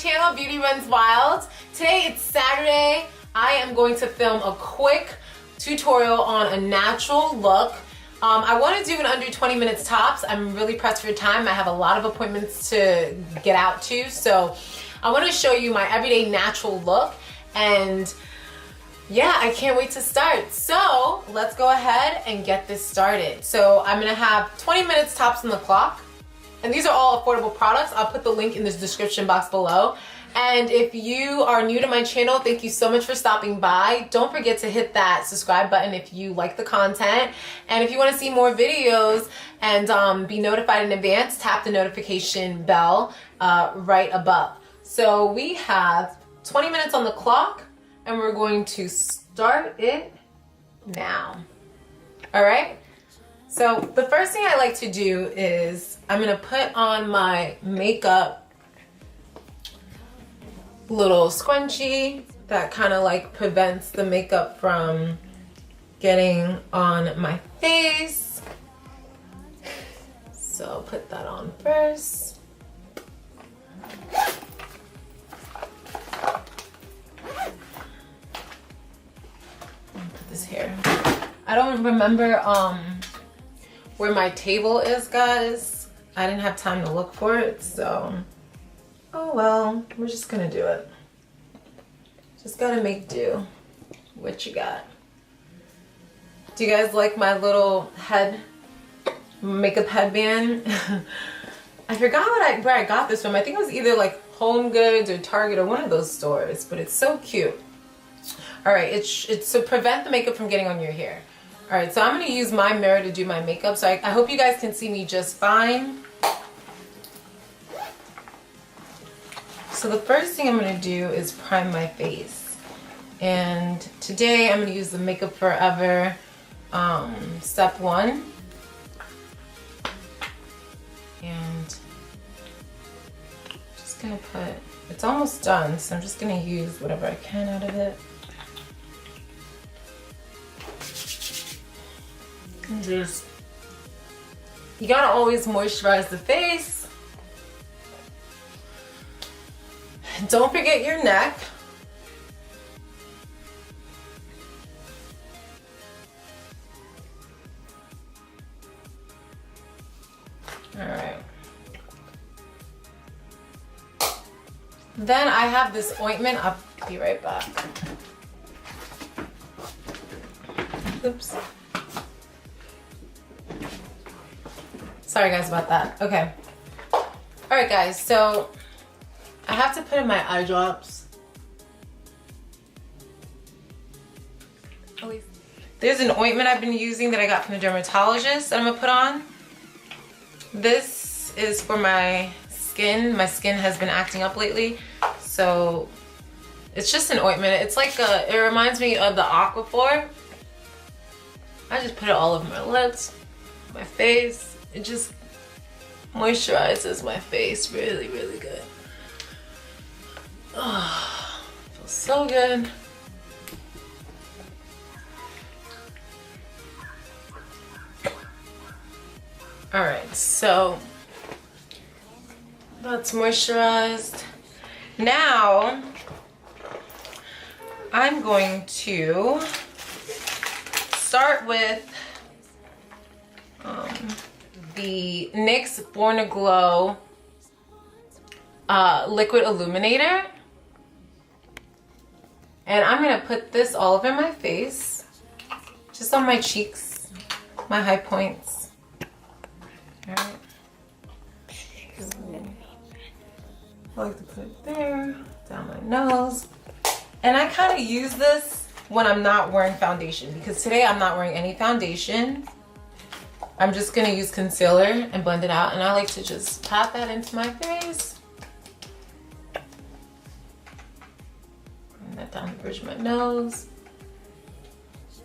channel, Beauty Runs Wild. Today it's Saturday. I am going to film a quick tutorial on a natural look. I want to do it under 20 minutes tops. I'm really pressed for time. I have a lot of appointments to get out to, so I want to show you my everyday natural look, and yeah, I can't wait to start. So let's go ahead and get this started. So I'm gonna have 20 minutes tops on the clock, and these are all affordable products. I'll put the link in the description box below. And if you are new to my channel, thank you so much for stopping by. Don't forget to hit that subscribe button if you like the content. And if you want to see more videos and be notified in advance, tap the notification bell right above. So we have 20 minutes on the clock, and we're going to start it now. All right? So the first thing I like to do is I'm gonna put on my makeup little scrunchie that kind of like prevents the makeup from getting on my face. So I'll put that on first. Put this here. I don't remember where my table is, guys. I didn't have time to look for it, so oh well, we're just gonna do it. Just gotta make do. What you got? Do you guys like my little makeup headband? I forgot where I got this from. I think it was either like Home Goods or Target or one of those stores, but it's so cute. All right, it's to prevent the makeup from getting on your hair. All right, so I'm gonna use my mirror to do my makeup, so I hope you guys can see me just fine. So the first thing I'm going to do is prime my face, and today I'm going to use the Makeup Forever step 1, and just going to put, it's almost done, so I'm just going to use whatever I can out of it. And just, you got to always moisturize the face. Don't forget your neck. All right. Then I have this ointment. I'll be right back. Oops. Sorry guys about that. Okay. All right guys, so I have to put in my eye drops. There's an ointment I've been using that I got from the dermatologist that I'm gonna put on. This is for my skin. My skin has been acting up lately, so it's just an ointment. It's like it reminds me of the Aquaphor. I just put it all over my lips, my face. It just moisturizes my face really, really good. Oh, feels so good. All right, so that's moisturized. Now I'm going to start with the NYX Born to Glow Liquid Illuminator. And I'm gonna put this all over my face, just on my cheeks, my high points. All right. I like to put it there, down my nose. And I kind of use this when I'm not wearing foundation, because today I'm not wearing any foundation. I'm just gonna use concealer and blend it out, and I like to just pat that into my face. Down the bridge of my nose,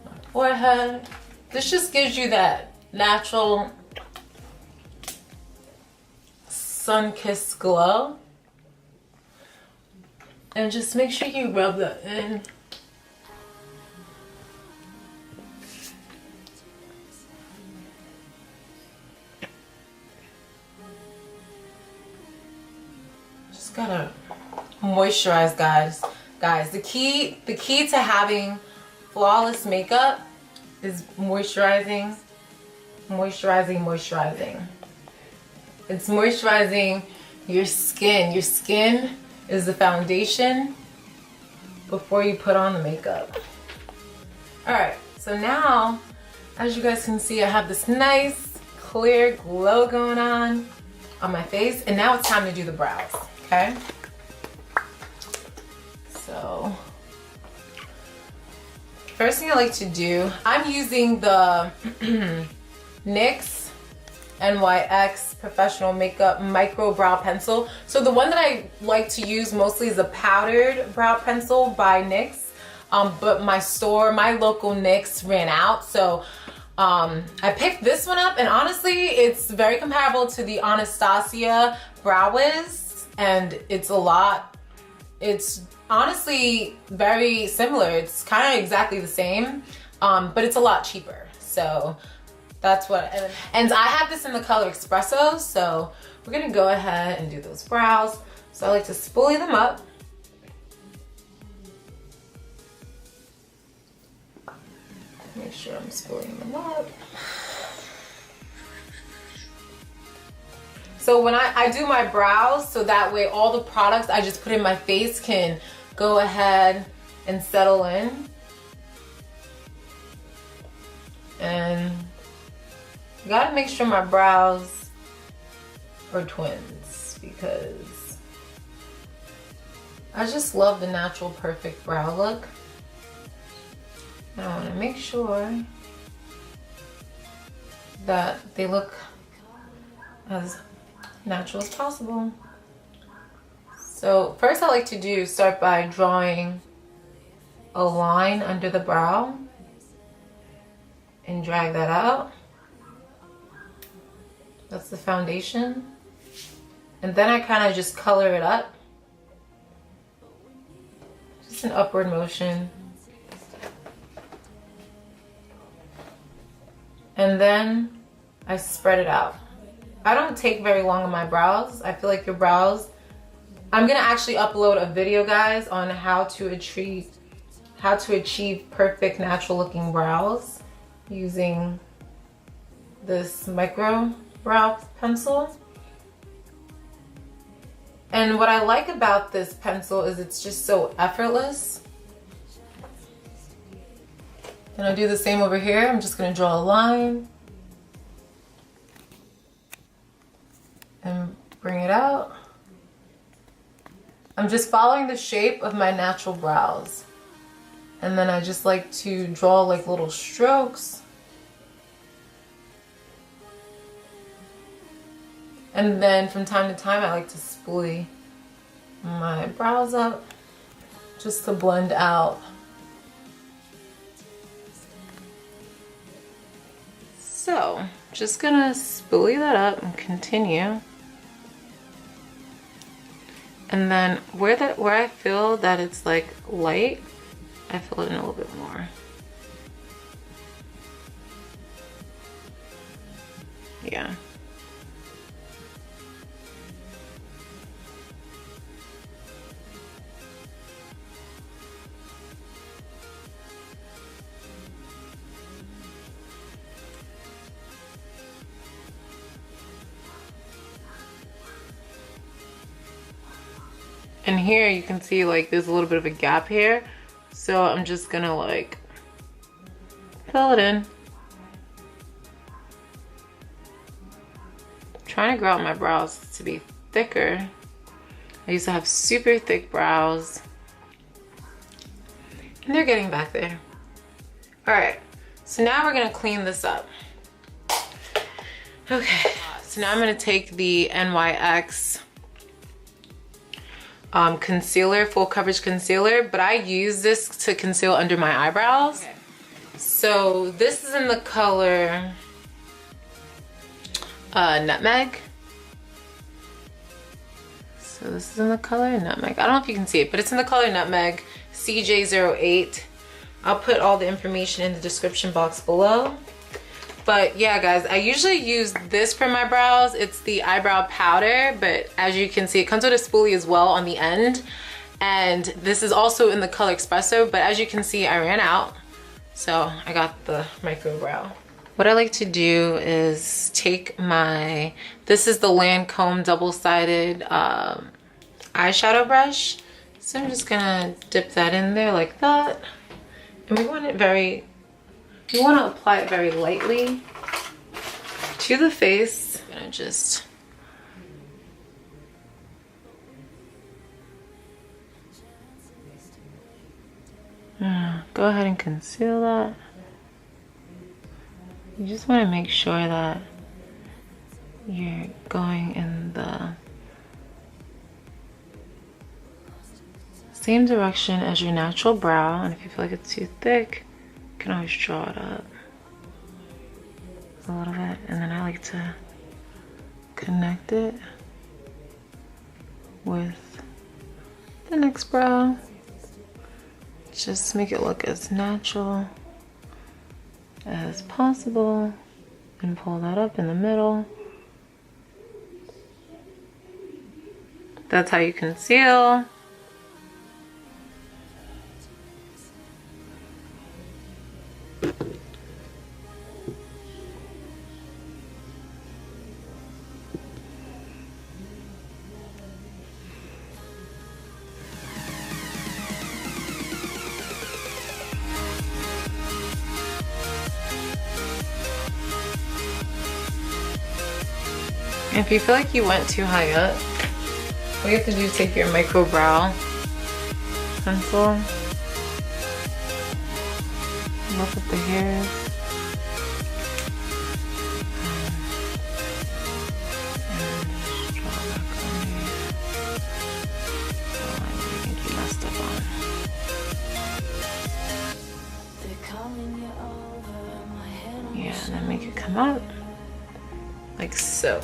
my forehead. This just gives you that natural sun-kissed glow. And just make sure you rub that in. Just gotta moisturize, guys. Guys, the key to having flawless makeup is moisturizing, moisturizing, moisturizing. It's moisturizing your skin. Your skin is the foundation before you put on the makeup. All right, so now, as you guys can see, I have this nice, clear glow going on my face, and now it's time to do the brows, okay? So, first thing I like to do, I'm using the NYX NYX Professional Makeup Micro Brow Pencil. So the one that I like to use mostly is a powdered brow pencil by NYX. But my local NYX ran out. So I picked this one up, and honestly, it's very comparable to the Anastasia Brow Wiz, and it's honestly very similar. It's kind of exactly the same, but it's a lot cheaper. So that's what, and I have this in the color Espresso, so we're gonna go ahead and do those brows. So I like to spoolie them up. Make sure I'm spooling them up. So when I do my brows, so that way all the products I just put in my face can go ahead and settle in. And you gotta make sure my brows are twins, because I just love the natural perfect brow look. And I want to make sure that they look as natural as possible. So first I like to start by drawing a line under the brow and drag that out. That's the foundation. And then I kind of just color it up. Just an upward motion. And then I spread it out. I don't take very long on my brows. I feel like your brows, I'm gonna actually upload a video, guys, on how to achieve perfect natural looking brows using this micro brow pencil. And what I like about this pencil is it's just so effortless. And I'll do the same over here. I'm just gonna draw a line and bring it out. I'm just following the shape of my natural brows. And then I just like to draw like little strokes. And then from time to time, I like to spoolie my brows up just to blend out. So, just gonna spoolie that up and continue. And then where I feel that it's like light, I fill it in a little bit more. Yeah. And here you can see like there's a little bit of a gap here. So I'm just gonna like fill it in. I'm trying to grow out my brows to be thicker. I used to have super thick brows. And they're getting back there. All right, so now we're gonna clean this up. Okay, so now I'm gonna take the NYX concealer, full coverage concealer, but I use this to conceal under my eyebrows. Okay. So this is in the color Nutmeg. So this is in the color Nutmeg. I don't know if you can see it, but it's in the color Nutmeg, CJ08. I'll put all the information in the description box below. But yeah, guys, I usually use this for my brows. It's the eyebrow powder, but as you can see, it comes with a spoolie as well on the end. And this is also in the color Espresso, but as you can see, I ran out. So I got the Microbrow. What I like to do is take this is the Lancome double-sided eyeshadow brush. So I'm just gonna dip that in there like that. And we want to apply it very lightly to the face. I'm gonna just go ahead and conceal that. You just want to make sure that you're going in the same direction as your natural brow, and if you feel like it's too thick, you can always draw it up a little bit, and then I like to connect it with the next brow. Just make it look as natural as possible and pull that up in the middle. That's how you conceal. If you feel like you went too high up, what you have to do is take your Microbrow pencil, look at the hairs, and just draw back under the line you think you messed up on. Yeah, and then make it come out like so.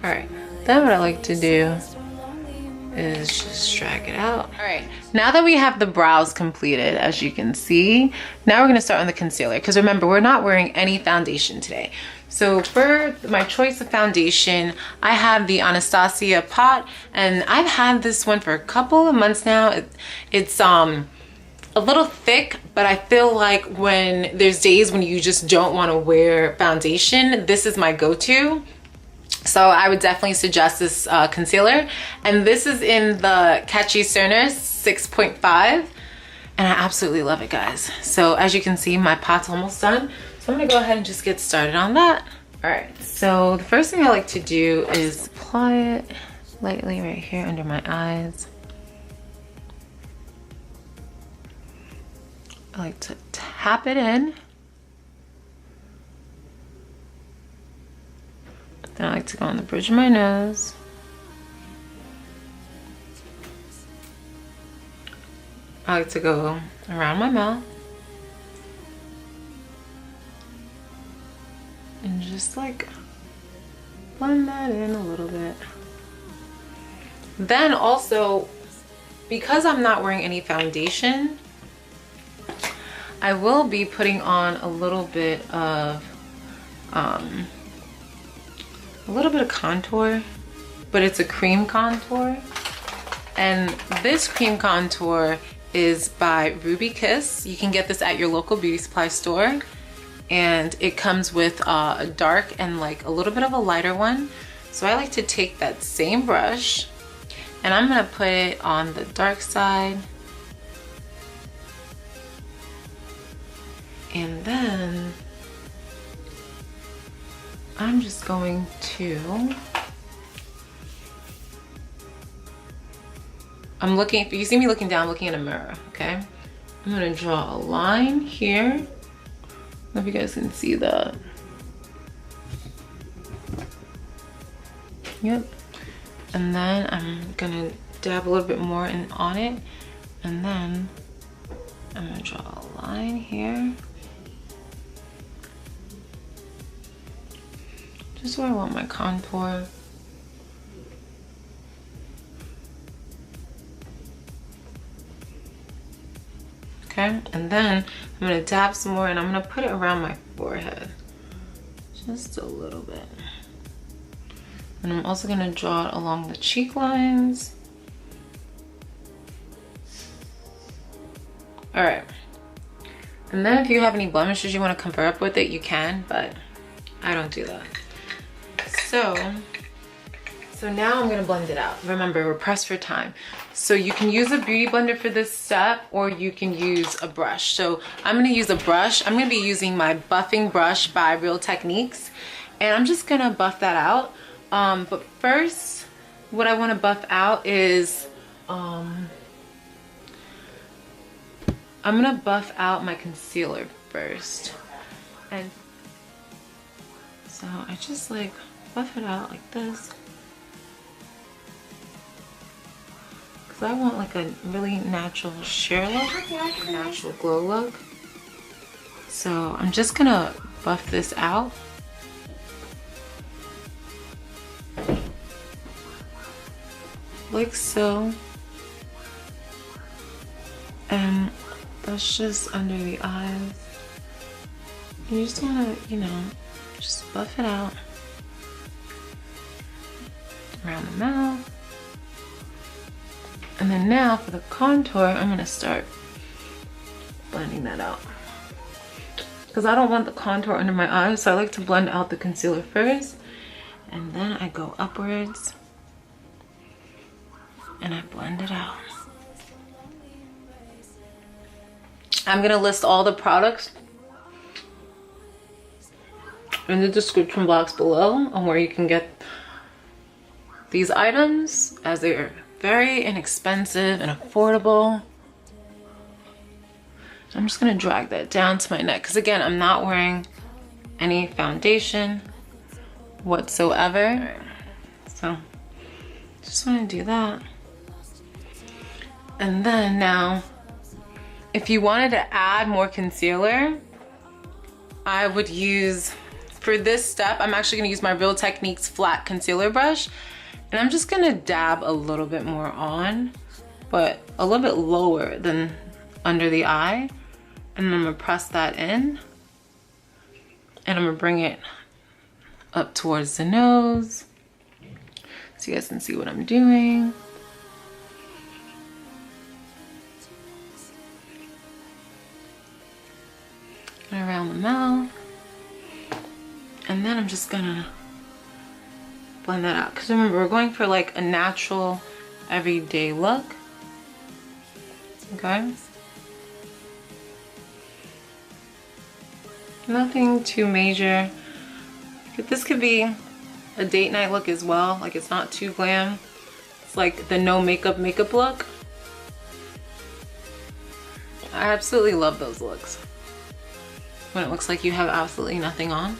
Alright, then what I like to do is just drag it out. Alright, now that we have the brows completed, as you can see, now we're going to start on the concealer. Because remember, we're not wearing any foundation today. So for my choice of foundation, I have the Anastasia pot, and I've had this one for a couple of months now. It's a little thick, but I feel like when there's days when you just don't want to wear foundation, this is my go-to. So I would definitely suggest this concealer. And this is in the Catchy Cerner 6.5. And I absolutely love it, guys. So as you can see, my pot's almost done. So I'm gonna go ahead and just get started on that. All right, so the first thing I like to do is apply it lightly right here under my eyes. I like to tap it in. Then I like to go on the bridge of my nose. I like to go around my mouth. And just like blend that in a little bit. Then also, because I'm not wearing any foundation, I will be putting on a little bit of contour, but it's a cream contour. And this cream contour is by Ruby Kiss. You can get this at your local beauty supply store. And it comes with a dark and like a little bit of a lighter one. So I like to take that same brush and I'm gonna put it on the dark side. And then I'm just going to, if you see me looking down, I'm looking in a mirror, okay? I'm gonna draw a line here. I don't know if you guys can see that. Yep. And then I'm gonna dab a little bit more on it. And then I'm gonna draw a line here. Just where I want my contour. Okay, and then I'm gonna dab some more and I'm gonna put it around my forehead. Just a little bit. And I'm also gonna draw it along the cheek lines. All right. And then if you have any blemishes you want to cover up with it, you can, but I don't do that. So now I'm gonna blend it out. Remember, we're pressed for time. So you can use a beauty blender for this step, or you can use a brush. So I'm gonna use a brush. I'm gonna be using my buffing brush by Real Techniques, and I'm just gonna buff that out. But first, what I wanna buff out is, I'm gonna buff out my concealer first. And so I just like buff it out like this. Cause I want like a really natural sheer look, a natural glow look. So I'm just gonna buff this out. Like so. And that's just under the eyes. You just wanna, you know, just buff it out. Around the mouth. And then now for the contour, I'm gonna start blending that out. Because I don't want the contour under my eyes, so I like to blend out the concealer first. And then I go upwards and I blend it out. I'm gonna list all the products in the description box below on where you can get these items, as they are very inexpensive and affordable. I'm just gonna drag that down to my neck because again, I'm not wearing any foundation whatsoever. So just wanna do that. And then now, if you wanted to add more concealer, I would use, for this step, I'm actually gonna use my Real Techniques flat concealer brush. And I'm just gonna dab a little bit more on, but a little bit lower than under the eye. And then I'm gonna press that in. And I'm gonna bring it up towards the nose, so you guys can see what I'm doing. And around the mouth. And then I'm just gonna blend that out. Because remember, we're going for like a natural, everyday look. Okay? Nothing too major. This could be a date night look as well. Like, it's not too glam. It's like the no makeup look. I absolutely love those looks. When it looks like you have absolutely nothing on.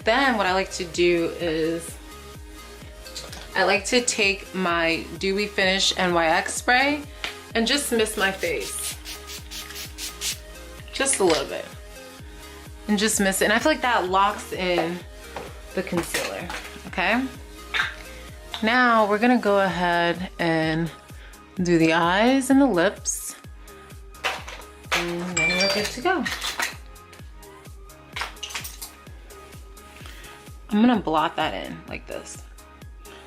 Then what I like to do is I like to take my Dewy Finish NYX spray and just mist my face. Just a little bit. And just mist it. And I feel like that locks in the concealer, okay? Now we're gonna go ahead and do the eyes and the lips. And then we're good to go. I'm gonna blot that in like this,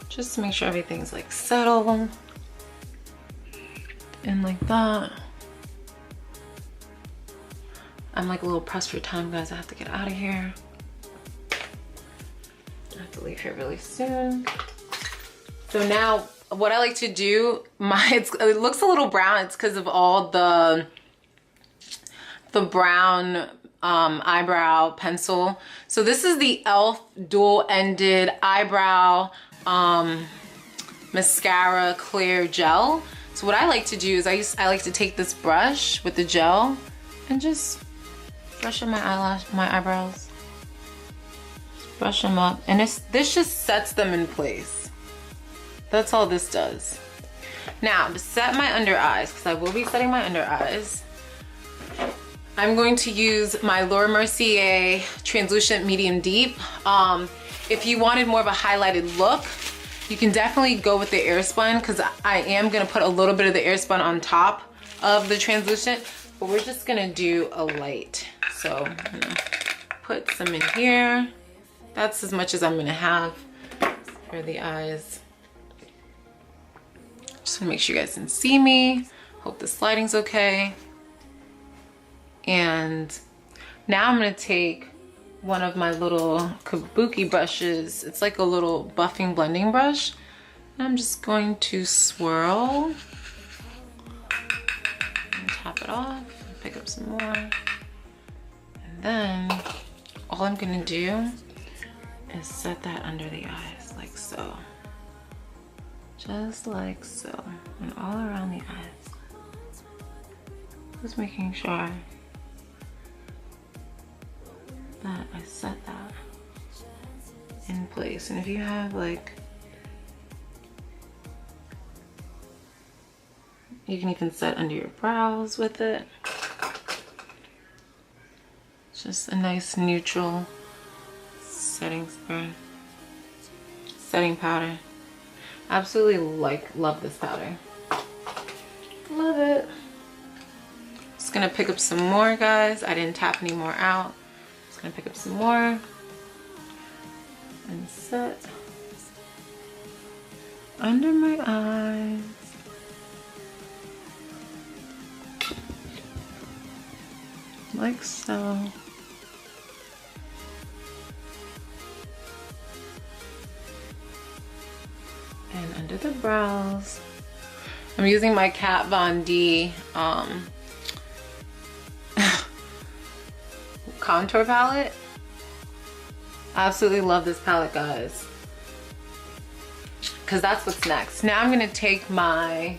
just to make sure everything's like settled and like that. I'm like a little pressed for time, guys. I have to get out of here. I have to leave here really soon. So now what I like to do, it looks a little brown. It's because of all the brown eyebrow pencil. So this is the E.L.F. dual-ended eyebrow mascara clear gel. So what I like to do is I like to take this brush with the gel and just brush in my eyebrows. Just brush them up, and this just sets them in place. That's all this does. Now to set my under eyes, because I will be setting my under eyes, I'm going to use my Mercier Translucent Medium Deep. If you wanted more of a highlighted look, you can definitely go with the Airspun, because I am gonna put a little bit of the Airspun on top of the translucent, but we're just gonna do a light. So I'm gonna put some in here. That's as much as I'm gonna have for the eyes. Just wanna make sure you guys can see me. Hope this lighting's okay. And now I'm gonna take one of my little kabuki brushes. It's like a little buffing blending brush. And I'm just going to swirl and tap it off, pick up some more. And then all I'm gonna do is set that under the eyes, like so. Just like so, and all around the eyes. Just making sure that I set that in place. And if you have like, you can even set under your brows with it. It's just a nice neutral setting spray, setting powder. Absolutely love this powder. Love it. Just gonna pick up some more, guys. I didn't tap any more out. Just gonna pick up some more and set under my eyes. Like so. And under the brows. I'm using my Kat Von D contour palette. I absolutely love this palette, guys, because that's what's next. Now I'm gonna take my,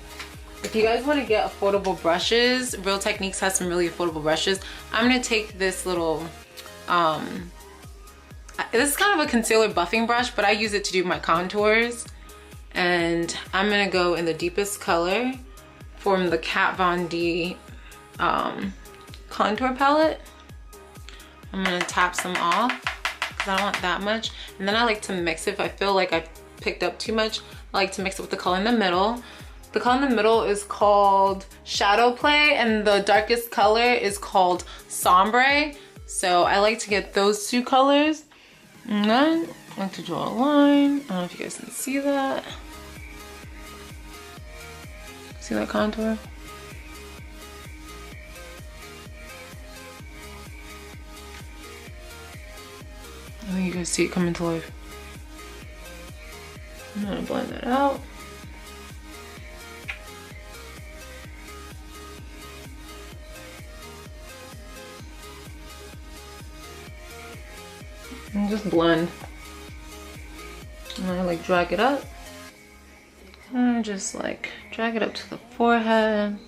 if you guys want to get affordable brushes, Real Techniques has some really affordable brushes. I'm gonna take this little this is kind of a concealer buffing brush, but I use it to do my contours. And I'm gonna go in the deepest color from the Kat Von D contour palette. I'm gonna tap some off because I don't want that much. And then I like to mix it. If I feel like I picked up too much, I like to mix it with the color in the middle. The color in the middle is called Shadowplay, and the darkest color is called Sombre. So I like to get those two colors. And then I like to draw a line. I don't know if you guys can see that. See that contour? I think you guys see it coming to life. I'm gonna blend that out. And just blend. And I like drag it up. And I just like drag it up to the forehead.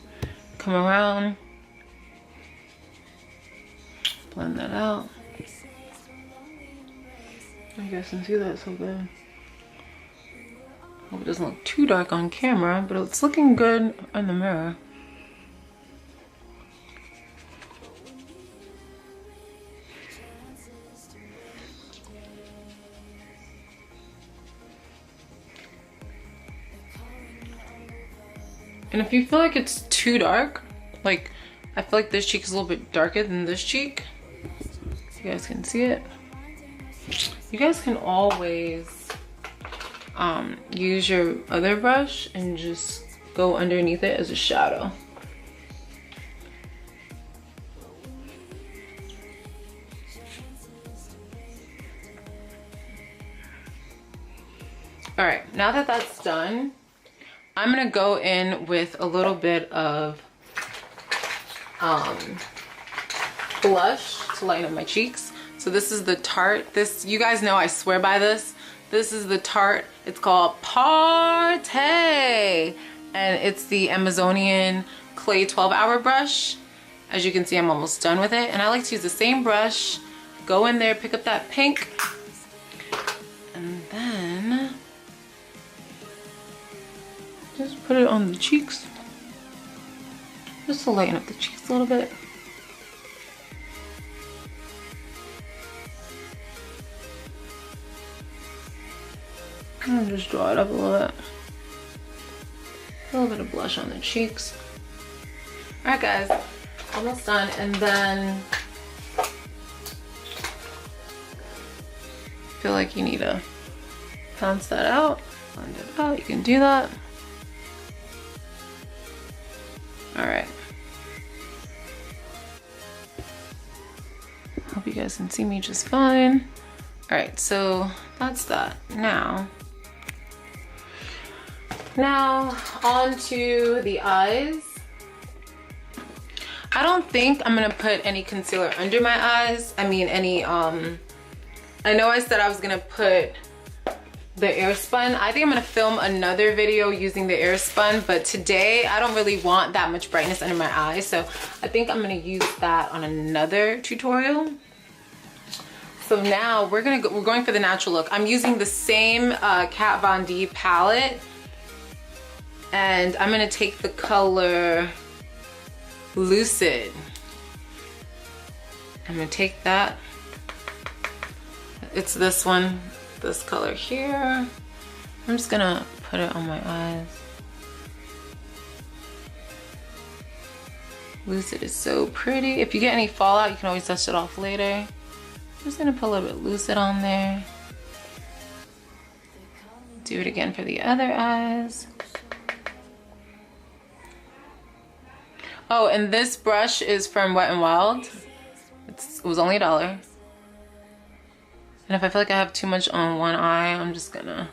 Come around. Blend that out. You guys can see that so good. Hope it doesn't look too dark on camera, but it's looking good in the mirror. And if you feel like it's too dark, like I feel like this cheek is a little bit darker than this cheek, you guys can see it. You guys can always use your other brush and just go underneath it as a shadow. All right, now that that's done, I'm gonna go in with a little bit of blush to lighten up my cheeks. So this is the Tarte. This, you guys know I swear by this. This is the Tarte. It's called Party, and it's the Amazonian Clay 12-hour brush. As you can see, I'm almost done with it, and I like to use the same brush. Go in there, pick up that pink, and then just put it on the cheeks, just to lighten up the cheeks a little bit. And just draw it up a little bit. A little bit of blush on the cheeks. Alright guys, almost done. And then feel like you need to pounce that out, blend it out. You can do that. Alright. Hope you guys can see me just fine. All right, so that's that. Now on to the eyes. I don't think I'm gonna put any concealer under my eyes. I mean, any, I know I said I was gonna put the Airspun. I think I'm gonna film another video using the Airspun, but today I don't really want that much brightness under my eyes, so I think I'm gonna use that on another tutorial. So now we're going for the natural look. I'm using the same Kat Von D palette, and I'm gonna take the color Lucid. I'm gonna take that. It's this one, this color here. I'm just gonna put it on my eyes. Lucid is so pretty. If you get any fallout, you can always dust it off later. I'm just gonna put a little bit Lucid on there. Do it again for the other eyes. Oh, and this brush is from Wet n Wild. It was only $1. And if I feel like I have too much on one eye, I'm just gonna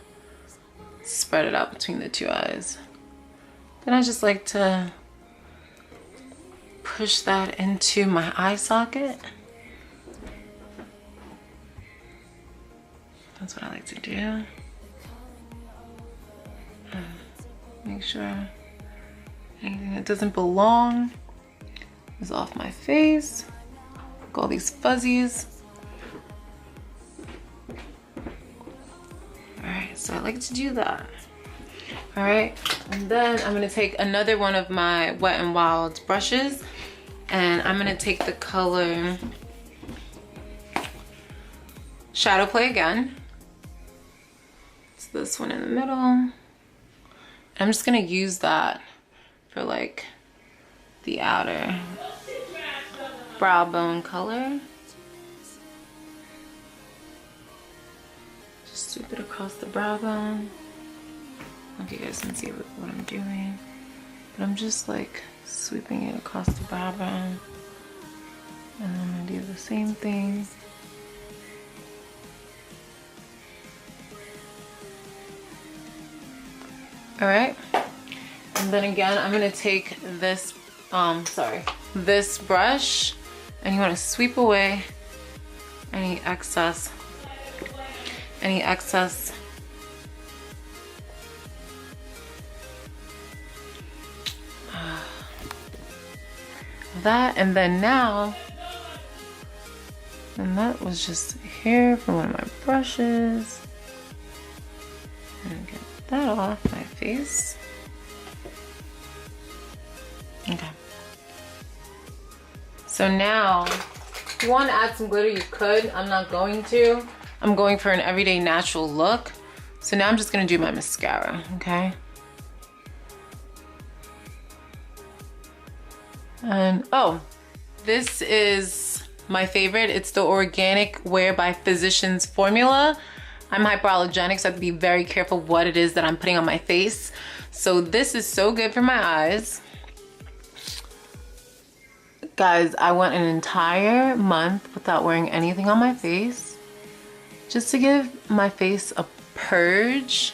spread it out between the two eyes. Then I just like to push that into my eye socket. That's what I like to do. Make sure anything that doesn't belong is off my face. Look at all these fuzzies. Alright, so I like to do that. Alright, and then I'm gonna take another one of my Wet n Wild brushes, and I'm gonna take the color Shadowplay again. It's this one in the middle. I'm just gonna use that for like the outer brow bone color. Just sweep it across the brow bone. I hope you guys can see what I'm doing. But I'm just like sweeping it across the brow bone. And I'm gonna do the same thing. All right. And then again, I'm gonna take this, this brush, and you wanna sweep away any excess that. And then now, and that was just hair from one of my brushes. And get that off my face. Okay. So now, if you want to add some glitter, you could. I'm not going to. I'm going for an everyday natural look. So now I'm just gonna do my mascara, okay? And oh, this is my favorite. It's the Organic Wear by Physicians formula. I'm hypoallergenic, so I have to be very careful what it is that I'm putting on my face. So this is so good for my eyes. Guys, I went an entire month without wearing anything on my face, just to give my face a purge.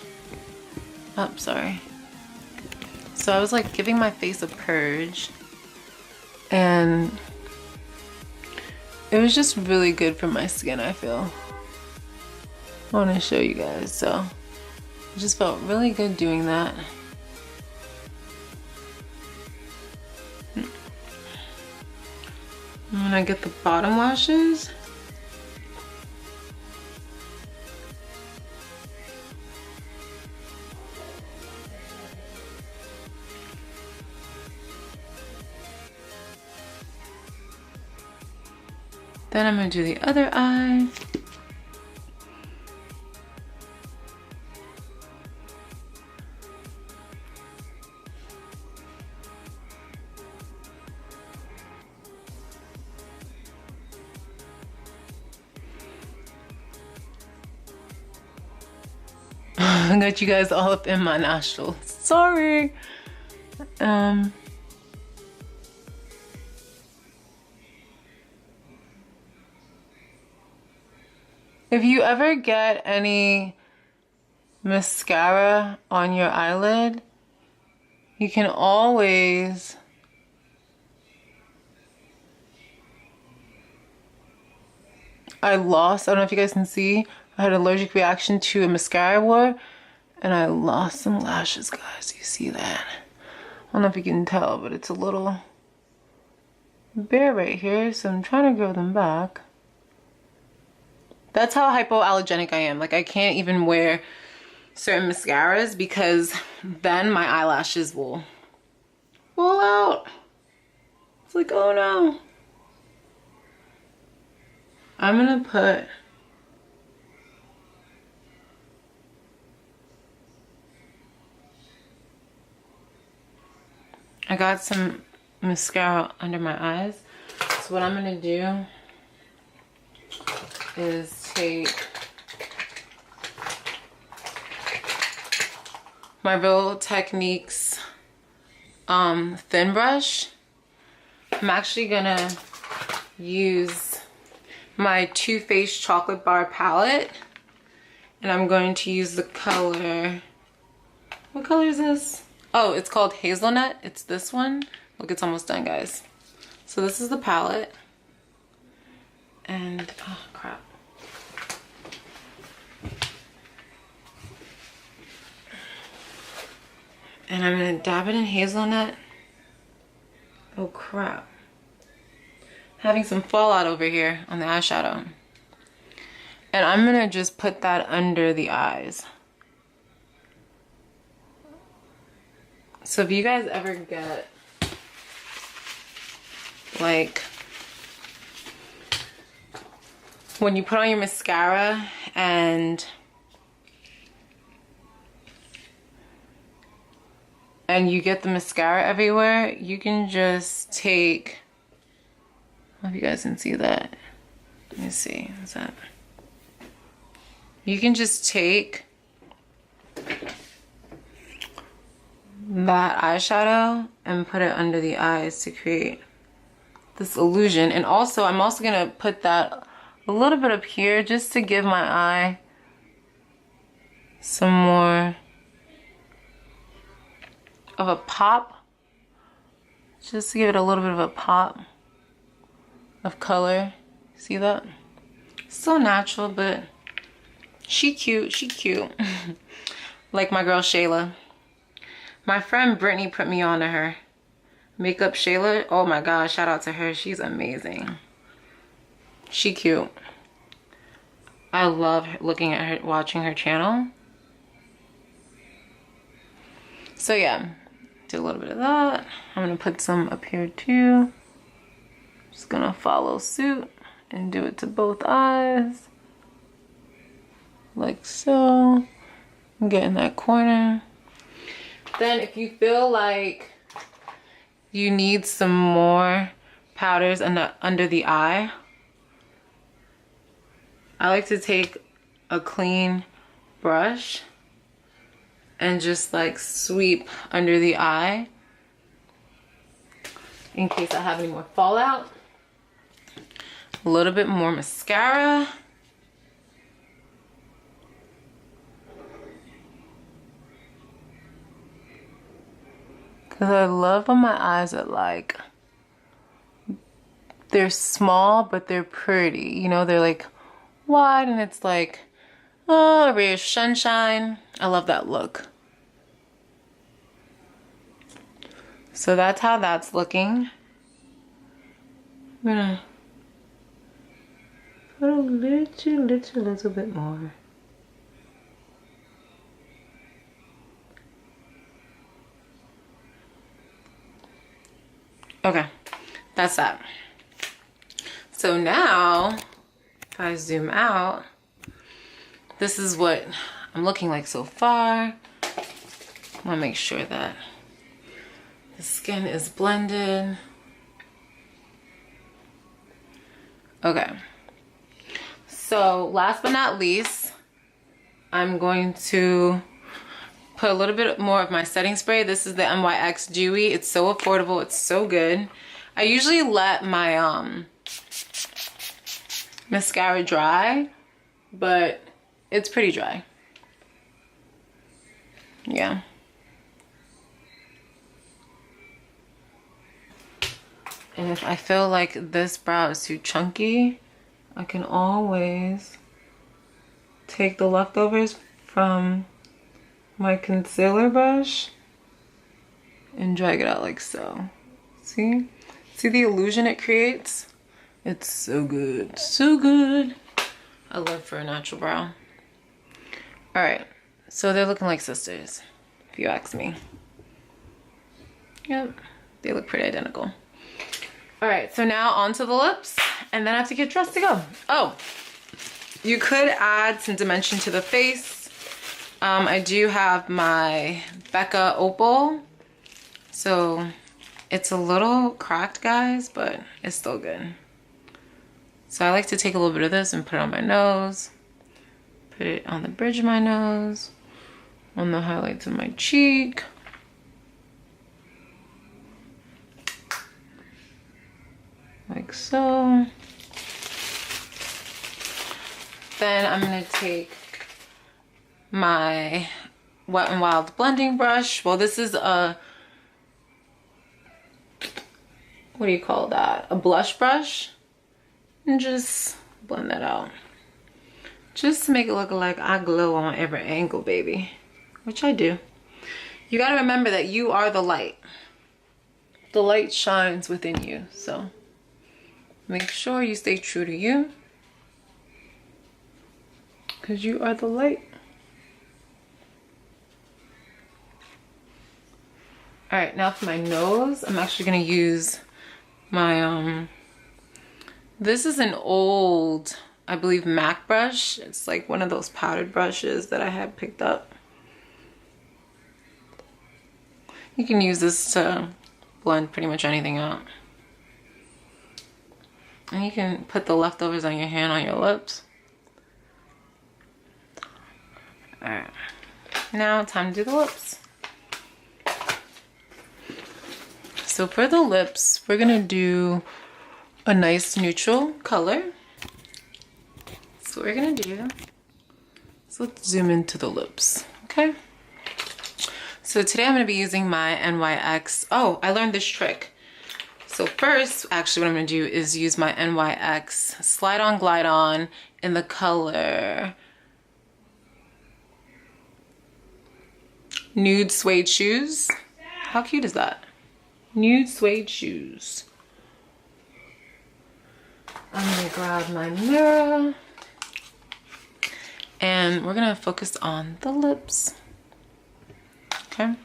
Oh, sorry. So I was like giving my face a purge, and it was just really good for my skin, I feel. I want to show you guys, so it just felt really good doing that. I'm gonna get the bottom lashes. Then I'm gonna do the other eye. I got you guys all up in my nostrils. Sorry. If you ever get any mascara on your eyelid, you can always I don't know if you guys can see, I had an allergic reaction to a mascara I wore, and I lost some lashes, guys. You see that? I don't know if you can tell, but it's a little bare right here, so I'm trying to grow them back. That's how hypoallergenic I am. Like, I can't even wear certain mascaras because then my eyelashes will fall out. It's like, oh no. I'm gonna put I got some mascara under my eyes. So what I'm gonna do is take my Real Techniques thin brush. I'm actually gonna use my Too Faced Chocolate Bar palette, and I'm going to use the color, what color is this? Oh, it's called Hazelnut. It's this one. Look, it's almost done, guys. So this is the palette. And, oh crap. And I'm gonna dab it in Hazelnut. Oh crap. Having some fallout over here on the eyeshadow. And I'm gonna just put that under the eyes. So if you guys ever get like when you put on your mascara and you get the mascara everywhere, you can just take, I don't know if you guys can see that. Let me see, what's that? You can just take that eyeshadow and put it under the eyes to create this illusion. And also, I'm also gonna put that a little bit up here just to give my eye some more of a pop. Just to give it a little bit of a pop of color. See that? So natural, but she cute, she cute. Like my girl Shayla. My friend Brittany put me on to her. Makeup Shayla, oh my gosh, shout out to her. She's amazing. She cute. I love looking at her, watching her channel. So yeah, do a little bit of that. I'm gonna put some up here too. Just gonna follow suit and do it to both eyes. Like so. Get in that corner. Then if you feel like you need some more powders under the eye, I like to take a clean brush and just like sweep under the eye in case I have any more fallout. A little bit more mascara. Because I love when my eyes are like, they're small, but they're pretty. You know, they're like wide and it's like, oh, a ray of sunshine. I love that look. So that's how that's looking. I'm gonna put a little bit more. Okay, that's that. So now, if I zoom out, this is what I'm looking like so far. I want to make sure that the skin is blended. Okay. So last but not least, I'm going to put a little bit more of my setting spray. This is the NYX Dewy. It's so affordable. It's so good. I usually let my mascara dry but it's pretty dry. Yeah. And if I feel like this brow is too chunky, I can always take the leftovers from my concealer brush and drag it out like so. See? See the illusion it creates? It's so good. So good. I love for a natural brow. Alright, so they're looking like sisters, if you ask me. Yep, they look pretty identical. Alright, so now onto the lips, and then I have to get dressed to go. Oh, you could add some dimension to the face. I do have my Becca Opal, so it's a little cracked, guys, but it's still good. So I like to take a little bit of this and put it on my nose, put it on the bridge of my nose, on the highlights of my cheek. Like so. Then I'm gonna take my Wet n Wild blending brush. Well, this is a, what do you call that? A blush brush. And just blend that out. Just to make it look like I glow on every angle, baby. Which I do. You gotta remember that you are the light. The light shines within you, so make sure you stay true to you, because you are the light. All right, now for my nose, I'm actually gonna use my, this is an old, I believe, MAC brush. It's like one of those powdered brushes that I had picked up. You can use this to blend pretty much anything out. And you can put the leftovers on your hand on your lips. Alright, now time to do the lips. So for the lips, we're gonna do a nice neutral color. So what we're gonna do, so let's zoom into the lips, okay? So today I'm gonna be using my NYX, oh, I learned this trick. So first, actually what I'm gonna do is use my NYX Slide On Glide On in the color Nude Suede Shoes. How cute is that? Nude Suede Shoes. I'm gonna grab my mirror and we're gonna focus on the lips. Okay,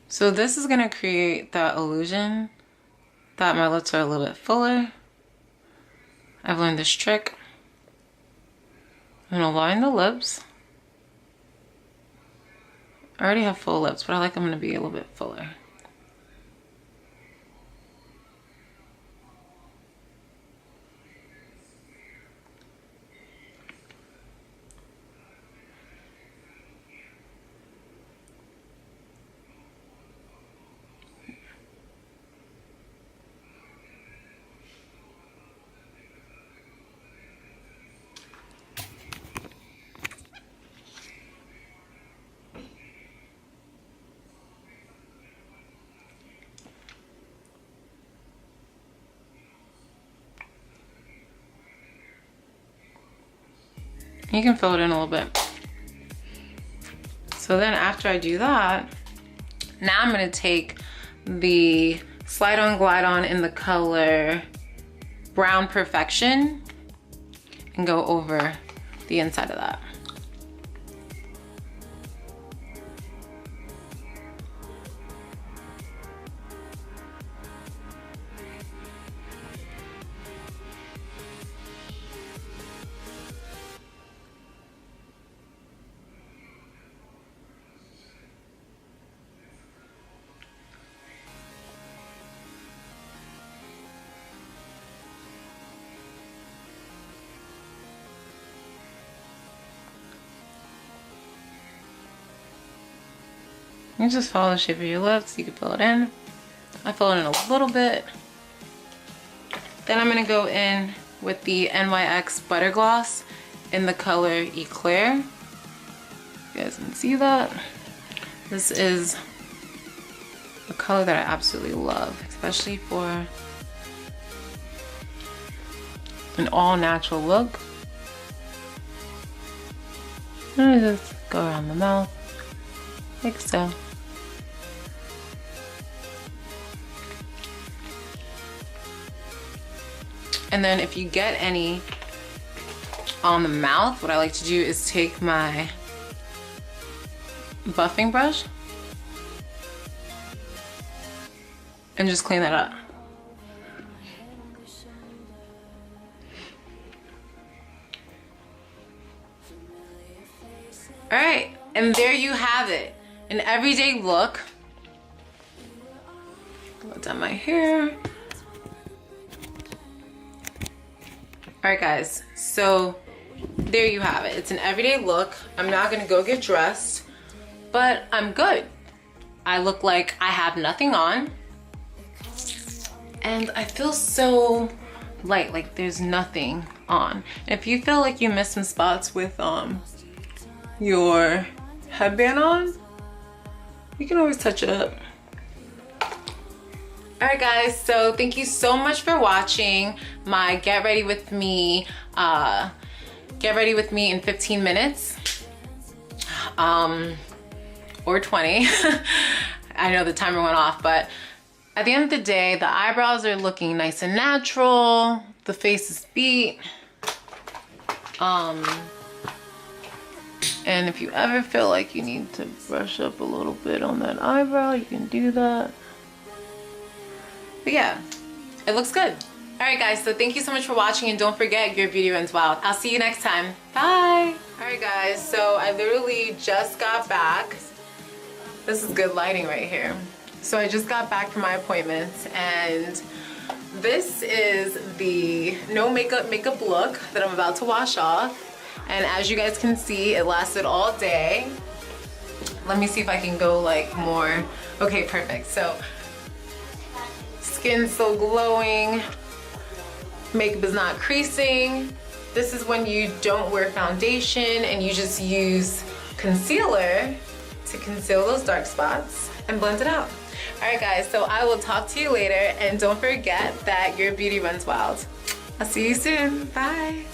so this is gonna create that illusion that my lips are a little bit fuller. I've learned this trick. I'm gonna line the lips. I already have full lips, but I like them to be a little bit fuller. You can fill it in a little bit. So then after I do that, now I'm gonna take the Slide On Glide On in the color Brown Perfection and go over the inside of that. You just follow the shape of your lips. You can fill it in. I fill it in a little bit. Then I'm gonna go in with the NYX Butter Gloss in the color Eclair. You guys can see that. This is a color that I absolutely love, especially for an all natural look. And just go around the mouth like so. And then if you get any on the mouth, what I like to do is take my buffing brush and just clean that up. All right, and there you have it, an everyday look. Let down my hair. All right, guys, so there you have it. It's an everyday look. I'm not gonna go get dressed, but I'm good. I look like I have nothing on, and I feel so light, like there's nothing on. And if you feel like you missed some spots with your headband on, you can always touch it up. All right, guys, so thank you so much for watching my get ready with me in 15 minutes or 20. I know the timer went off, but at the end of the day, the eyebrows are looking nice and natural, the face is beat. And if you ever feel like you need to brush up a little bit on that eyebrow, you can do that. But yeah, it looks good. All right, guys, so thank you so much for watching, and don't forget, your beauty runs wild. I'll see you next time. Bye. All right, guys, so I literally just got back. This is good lighting right here. So I just got back from my appointments, and this is the no makeup look that I'm about to wash off. And as you guys can see, it lasted all day. Let me see if I can go like more. Okay, perfect. So skin's so glowing, makeup is not creasing. This is when you don't wear foundation and you just use concealer to conceal those dark spots and blend it out. All right, guys, so I will talk to you later, and don't forget that your beauty runs wild. I'll see you soon. Bye.